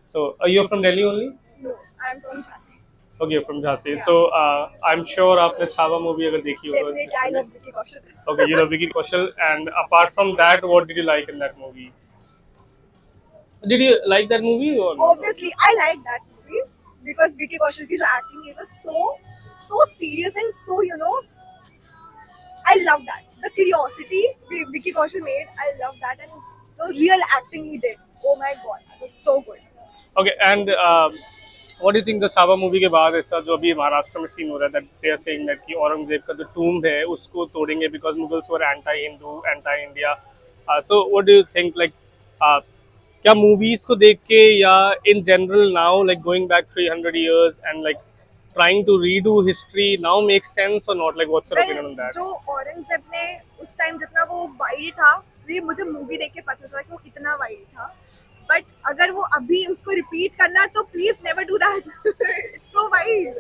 So, you're from Delhi only? No, I'm from Jhansi. Okay, you're from Jhansi. Yeah. So, I'm sure आपने Chhaava movie अगर देखी हो तो Definitely, I love Vicky Kaushal. okay, you love Vicky Kaushal, and apart from that, what did you like in that movie? Did you like that movie or not? Obviously, I like that movie because Vicky Kaushal की जो acting है was so serious and so I love that. The curiosity Vicky Kaushal made, I love that, and the real acting he did. Oh my god, it was so good. Okay, and what do you think the Chhaava movie के बाद ऐसा जो अभी महाराष्ट्र में scene हो रहा है that they are saying that कि औरंगजेब का जो tomb है उसको तोड़ेंगे because Mughals were anti-Hindu, anti-India. So what do you think like क्या movies को देख के या in general now like going back 300 years and like trying to redo history now makes sense or not? Like what's your opinion on that? जो औरंगजेब ने उस time जितना वो वाइल्ड था, ये मुझे मूवी देख के पता चला कि वो इतना वाइल्ड था. बट अगर वो अभी उसको रिपीट करना तो please never do that. It's so wild.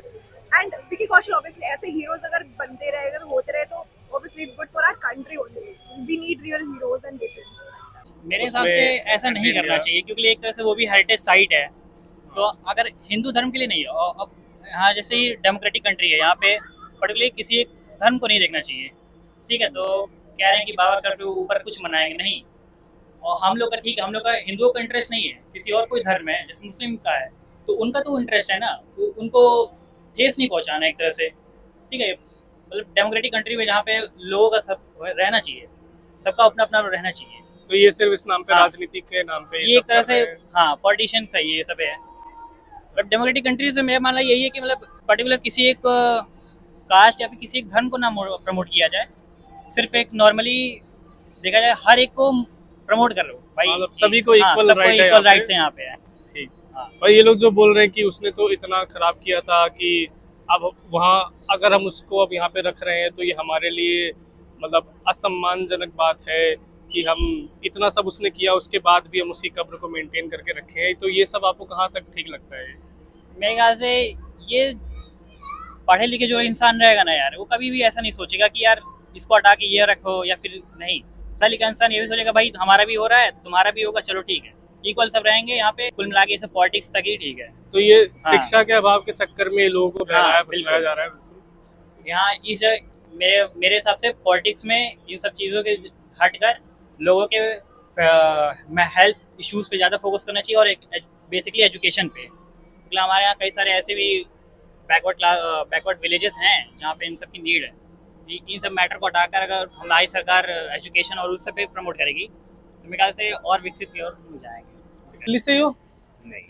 And Vicky Kaushal obviously ऐसे हीरोज अगर बनते रहे, अगर होते रहे तो obviously it's good for our country only. We need real heroes and legends. मेरे हिसाब से ऐसा नहीं करना चाहिए क्योंकि एक तरह से वो भी हेरिटेज साइट है. तो अगर हिंदू धर्म के लिए नहीं है, और अब यहाँ जैसे ही डेमोक्रेटिक कंट्री है, यहाँ पे पर्टिकुलरली किसी एक धर्म को नहीं देखना चाहिए. ठीक है, तो कह रहे हैं कि बाबा के ऊपर कुछ मनाएंगे नहीं, और हम लोग का ठीक है, हम लोग का हिंदुओं का इंटरेस्ट नहीं है. किसी और कोई धर्म है जैसे मुस्लिम का है तो उनका तो इंटरेस्ट है ना, उनको ठेस नहीं पहुँचाना एक तरह से. ठीक है, मतलब डेमोक्रेटिक कंट्री में जहाँ पे लोगों का सब रहना चाहिए, सबका अपना अपना रहना चाहिए. तो ये सिर्फ इस नाम पे, हाँ, राजनीति के नाम पे ये एक तरह से हाँ पॉलिटिशियन का ये सब है. बट डेमोक्रेटिक कंट्रीज में मेरा मानना यही है कि मतलब पर्टिकुलर किसी एक कास्ट या फिर किसी एक धर्म को ना प्रमोट किया जाए. सिर्फ एक नॉर्मली देखा जाए हर एक को प्रमोट कर लो भाई, मतलब सभी को इक्वल राइट्स हैं यहाँ पे. ठीक. और ये लोग जो बोल रहे हैं कि उसने तो इतना खराब किया था कि अब वहाँ अगर हम उसको अब यहाँ पे रख रहे हैं तो ये हमारे लिए मतलब असम्मानजनक बात है कि हम इतना सब उसने किया उसके बाद भी हम उसी कब्र को मेंटेन करके रखे हैं. तो ये सब आपको कहाँ तक ठीक लगता है? मेरे ख्याल से ये पढ़े लिखे जो इंसान रहेगा ना यार, वो कभी भी ऐसा नहीं सोचेगा कि यार इसको हटा के ये रखो या फिर नहीं. पढ़ा लिखा इंसान ये भी सोचेगा भाई हमारा भी हो रहा है, तुम्हारा भी होगा, चलो ठीक है, इक्वल सब रहेंगे यहाँ पे. कुल मिला के सब पॉलिटिक्स तक ही ठीक है. तो ये शिक्षा के अभाव के चक्कर में लोगों को बहलाया जा रहा है. यहाँ इस मेरे हिसाब से पॉलिटिक्स में इन सब चीज़ों के हटकर लोगों के हेल्थ इश्यूज पे ज़्यादा फोकस करना चाहिए और बेसिकली एजुकेशन पे. मतलब हमारे यहाँ कई सारे ऐसे भी बैकवर्ड विलेजेस हैं जहाँ पे इन सब की नीड है. इन सब मैटर को हटाकर अगर हमारी सरकार एजुकेशन और उस सब पे प्रमोट करेगी तो मेरे ख्याल से और विकसित की ओर हो जाएंगे. दिल्ली से हो? नहीं,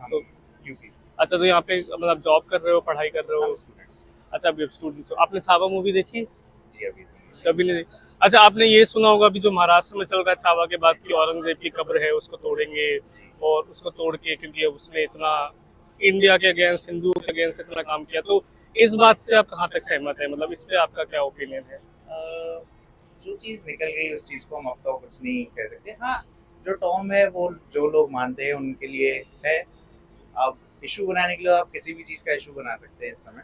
तो यूपी से. अच्छा, तो यहाँ पे मतलब जॉब कर रहे हो, पढ़ाई कर रहे हो? अच्छा, अभी स्टूडेंट्स हो. आपने छावा मूवी देखी? जी अभी कभी नहीं देखी. अच्छा, आपने ये सुना होगा अभी जो महाराष्ट्र में चल रहा है छावा के बाद की औरंगजेब की कब्र है उसको तोड़ेंगे, और उसको तोड़ के क्योंकि उसने इतना इंडिया के अगेंस्ट, हिंदुओं के अगेंस्ट इतना काम किया. तो इस बात से आप कहाँ तक सहमत है? मतलब इस पे आपका क्या ओपिनियन है? जो चीज़ निकल गई उस चीज़ को हम अब तो कुछ नहीं कह सकते. हाँ, जो टॉम है वो जो लोग मानते हैं उनके लिए है. अब इशू बनाने के लिए आप किसी भी चीज़ का इशू बना सकते हैं इस समय.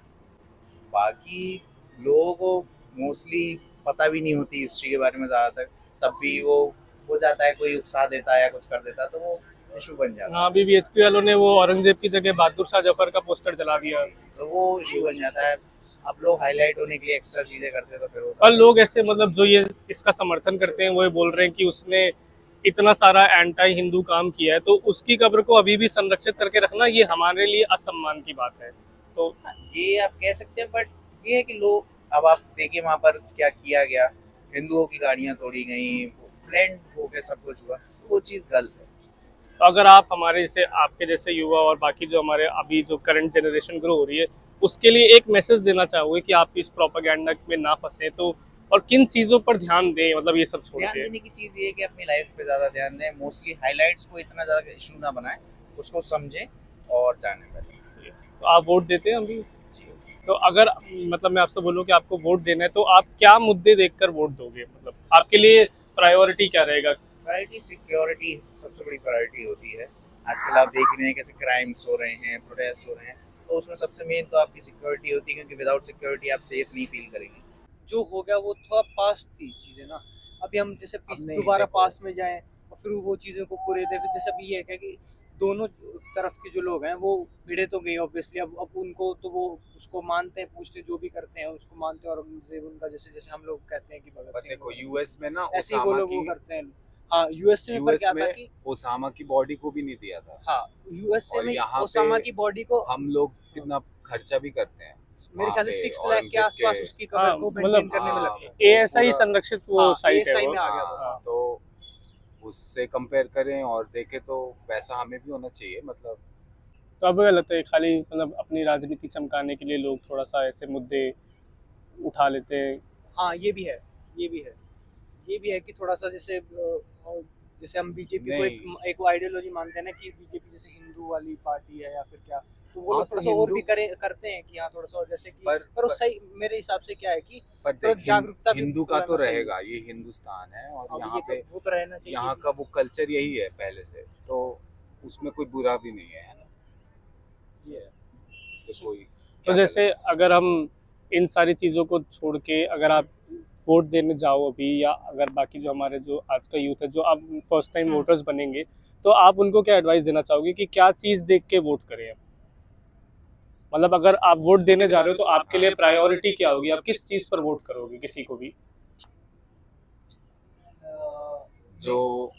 बाकी लोगों को मोस्टली पता भी नहीं होती हिस्ट्री के बारे में ज़्यादातर, तब भी वो हो जाता है, कोई उकसा देता है या कुछ कर देता है तो वो इशू बन जाता है. हाँ, अभी बीएचपी वालों ने वो औरंगजेब की जगह बहादुर शाह जफर का पोस्टर चला दिया तो वो इशू बन जाता है. अब लोग हाईलाइट होने के लिए एक्स्ट्रा चीज़ें करते हैं तो फिर वो. और लोग ऐसे मतलब जो ये इसका समर्थन करते हैं वो ये बोल रहे हैं कि उसने इतना सारा एंटी हिंदू काम किया है तो उसकी कब्र को अभी भी संरक्षित करके रखना ये हमारे लिए असम्मान की बात है. तो ये आप कह सकते हैं, बट ये है कि लोग अब आप देखिए वहाँ पर क्या किया गया, हिंदुओं की गाड़ियाँ तोड़ी गई, ब्लेंड हो गया, सब कुछ हुआ, वो चीज़ गलत है. तो अगर आप हमारे जैसे आपके जैसे युवा और बाकी जो हमारे अभी जो करंट जनरेशन ग्रो हो रही है उसके लिए एक मैसेज देना चाहोगे कि आप इस प्रोपेगेंडा में ना फंसे, तो और किन चीज़ों पर ध्यान दें, मतलब ये सब छोड़ ध्यान के? देने की चीज़ ये है कि अपनी लाइफ पे ज़्यादा ध्यान दें. मोस्टली हाईलाइट्स को इतना ज़्यादा इशू ना बनाएं, उसको समझें और जाने पड़े. तो आप वोट देते हैं अभी? तो अगर मतलब मैं आपसे बोलूं कि आपको वोट देना है तो आप क्या मुद्दे देखकर वोट दोगे? मतलब आपके लिए प्रायोरिटी क्या रहेगा? प्रायोरिटी सिक्योरिटी सबसे बड़ी प्रायोरिटी होती है. आजकल आप देख रहे हैं कैसे क्राइम्स हो रहे हैं, प्रोटेस्ट हो रहे हैं, तो उसमें सबसे मेन तो आपकी सिक्योरिटी होती है, क्योंकि विदाउट सिक्योरिटी आप सेफ नहीं फील करेंगे. जो हो गया वो थोड़ा पास थी चीजें ना. अभी हम जैसे दोबारा पास में जाएं और फिर वो चीज़ों को पूरे दें, फिर जैसे अभी ये है कि दोनों तरफ के जो लोग हैं वो भिड़े तो गए ऑब्वियसली, अब उनको तो वो उसको मानते हैं, पूछते जो भी करते हैं उसको मानते हैं, और औरंगजेब उनका जैसे जैसे हम लोग कहते हैं कि भगत सिंह देखो यूएस में ना ऐसे ही वो लोग वो करते हैं। हाँ यूएसए में पर क्या था कि ओसामा की बॉडी को भी नहीं दिया था। हाँ यूएसए और में यहाँ ओसामा पे की बॉडी को हम लोग कितना खर्चा भी करते हैं, मेरे ख्याल से 6 लाख के औरंगजेब आसपास के- उसकी हाँ, कबर को मतलब मेंटेन करने में लगते हैं। ASI पूरा- संरक्षित वो हाँ, साइट है ASI वो। में आ गया वो। हाँ, तो उससे कंपेयर करें और देखें तो वैसा हमें भी होना चाहिए। मतलब तो अब क्या लगता है खाली मतलब अपनी राजनीति चमकाने के लिए लोग थोड़ा सा ऐसे मुद्दे उठा लेते हैं? हाँ ये भी है, ये भी है, ये भी है कि थोड़ा सा जैसे जैसे हम बीजेपी को एक आइडियोलॉजी मानते हैं ना कि बीजेपी जैसे हिंदू वाली पार्टी है या फिर क्या, तो वो हाँ, लोग तो थोड़ा सा और हिंदू- भी करते हैं कि हाँ थोड़ा सा जैसे कि पर वो सही मेरे हिसाब से क्या है कि पर थोड़ा देख, जागरूकता भी हिंदू का तो फैलाना सही रहेगा, ये हिंदुस्तान है और अब यहाँ ये पे तो वो तो रहना चाहिए। यहाँ का वो कल्चर यही है पहले से, तो उसमें कोई बुरा भी नहीं है ना, ये है। इसमें कोई तो क्या जैसे अगर हम इन सारी चीज़ों को छोड़ के अगर आप वोट देने जाओ अभी, या अगर बाकी जो हमारे जो आज का यूथ है जो आप फर्स्ट टाइम वोटर्स बनेंगे, तो आप उनको क्या एडवाइस देना चाहोगे कि क्या चीज़ देख के वोट करें? मतलब अगर आप वोट देने जा रहे हो तो आपके लिए प्रायोरिटी क्या होगी? आप किस चीज़ पर वोट करोगे किसी को भी? जो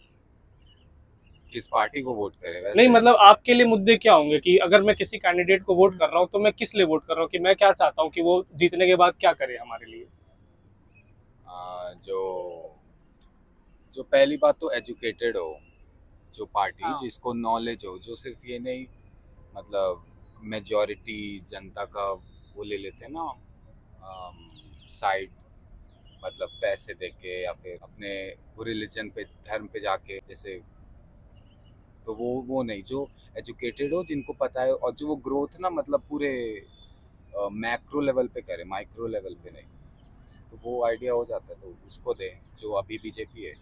किस पार्टी को वोट करे वैसे नहीं मतलब आपके लिए मुद्दे क्या होंगे कि अगर मैं किसी कैंडिडेट को वोट कर रहा हूँ तो मैं किस लिए वोट कर रहा हूँ, कि मैं क्या चाहता हूँ कि वो जीतने के बाद क्या करे हमारे लिए? जो जो पहली बात तो एजुकेटेड हो जो पार्टी, हाँ। जिसको नॉलेज हो, जो सिर्फ ये नहीं मतलब मेजॉरिटी जनता का वो ले लेते हैं ना साइड, मतलब पैसे देके या फिर अपने रिलीजन पे धर्म पे जाके जैसे, तो वो नहीं, जो एजुकेटेड हो, जिनको पता है, और जो वो ग्रोथ ना मतलब पूरे मैक्रो लेवल पे करे, माइक्रो लेवल पे नहीं, तो वो आइडिया हो जाता है, तो उसको दें जो अभी बीजेपी है।